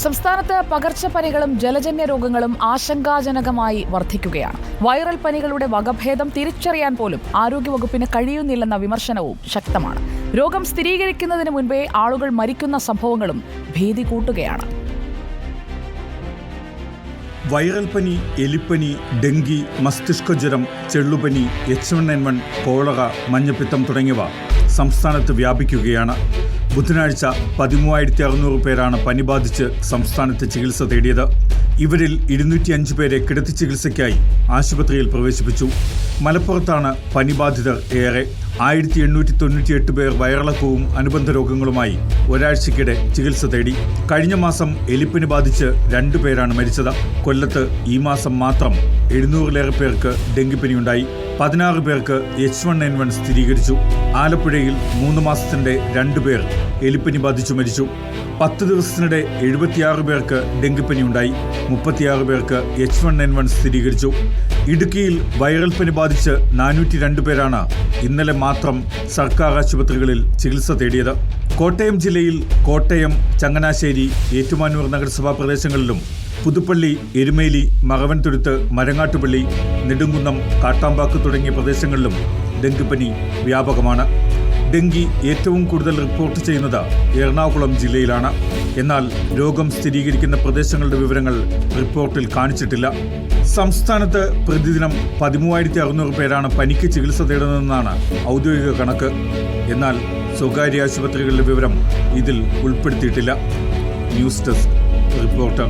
സംസ്ഥാനത്ത് പകർച്ചപ്പനികളും ജലജന്യ രോഗങ്ങളും ആശങ്കാജനകമായി വർദ്ധിക്കുകയാണ്. വൈറൽ പനികളുടെ വകഭേദം തിരിച്ചറിയാൻ പോലും ആരോഗ്യവകുപ്പിന് കഴിയുന്നില്ലെന്ന വിമർശനവും ശക്തമാണ്. രോഗം സ്ഥിരീകരിക്കുന്നതിന് മുൻപേ ആളുകൾ മരിക്കുന്ന സംഭവങ്ങളും ഭീതി കൂട്ടുകയാണ്. വൈറൽ പനി, എലിപ്പനി, ഡെങ്കി, മസ്തിഷ്കജ്വരം, ചെള്ളുപനി, H1N1, കോളറ, മഞ്ഞപ്പിത്തം തുടങ്ങിയവ സംസ്ഥാനത്ത് വ്യാപിക്കുകയാണ്. ബുധനാഴ്ച 13,600 പേരാണ് പനി ബാധിച്ച് സംസ്ഥാനത്ത് ചികിത്സ തേടിയത്. ഇവരിൽ 205 പേരെ കിടത്തി ചികിത്സയ്ക്കായി ആശുപത്രിയിൽ പ്രവേശിപ്പിച്ചു. മലപ്പുറത്താണ് പനിബാധിതർ ഏറെ. 1898 പേർ വയറിളക്കവും അനുബന്ധ രോഗങ്ങളുമായി ഒരാഴ്ചയ്ക്കിടെ ചികിത്സ തേടി. കഴിഞ്ഞ മാസം എലിപ്പനി ബാധിച്ച് 2 പേരാണ് മരിച്ചത്. കൊല്ലത്ത് ഈ മാസം മാത്രം 700-ലേറെ പേർക്ക് ഡെങ്കിപ്പനിയുണ്ടായി. 16 പേർക്ക് H1N1 സ്ഥിരീകരിച്ചു. ആലപ്പുഴയിൽ 3 മാസത്തിൻ്റെ 2 പേർ എലിപ്പനി ബാധിച്ചു മരിച്ചു. 10 ദിവസത്തിനിടെ 76 പേർക്ക് ഡെങ്കിപ്പനിയുണ്ടായി. 36 പേർക്ക് H1N1 സ്ഥിരീകരിച്ചു. ഇടുക്കിയിൽ വൈറൽ പനി ബാധിച്ച് 402 പേരാണ് ഇന്നലെ മാത്രം സർക്കാർ ആശുപത്രികളിൽ ചികിത്സ തേടിയത്. കോട്ടയം ജില്ലയിൽ കോട്ടയം, ചങ്ങനാശ്ശേരി, ഏറ്റുമാനൂർ നഗരസഭാ പ്രദേശങ്ങളിലും പുതുപ്പള്ളി, എരുമേലി, മറവൻതുരുത്ത്, മരങ്ങാട്ടുപള്ളി, നെടുങ്കുന്നം, കാട്ടാമ്പാക്ക് തുടങ്ങിയ പ്രദേശങ്ങളിലും ഡെങ്കിപ്പനി വ്യാപകമാണ്. ഡെങ്കി ഏറ്റവും കൂടുതൽ റിപ്പോർട്ട് ചെയ്യുന്നത് എറണാകുളം ജില്ലയിലാണ്. എന്നാൽ രോഗം സ്ഥിരീകരിക്കുന്ന പ്രദേശങ്ങളുടെ വിവരങ്ങൾ റിപ്പോർട്ടിൽ കാണിച്ചിട്ടില്ല. സംസ്ഥാനത്ത് പ്രതിദിനം 13,600 പേരാണ് പനിക്ക് ചികിത്സ തേടുന്നതെന്നാണ് ഔദ്യോഗിക കണക്ക്. എന്നാൽ സ്വകാര്യ ആശുപത്രികളുടെ വിവരം ഇതിൽ ഉൾപ്പെടുത്തിയിട്ടില്ല. News desk reporter.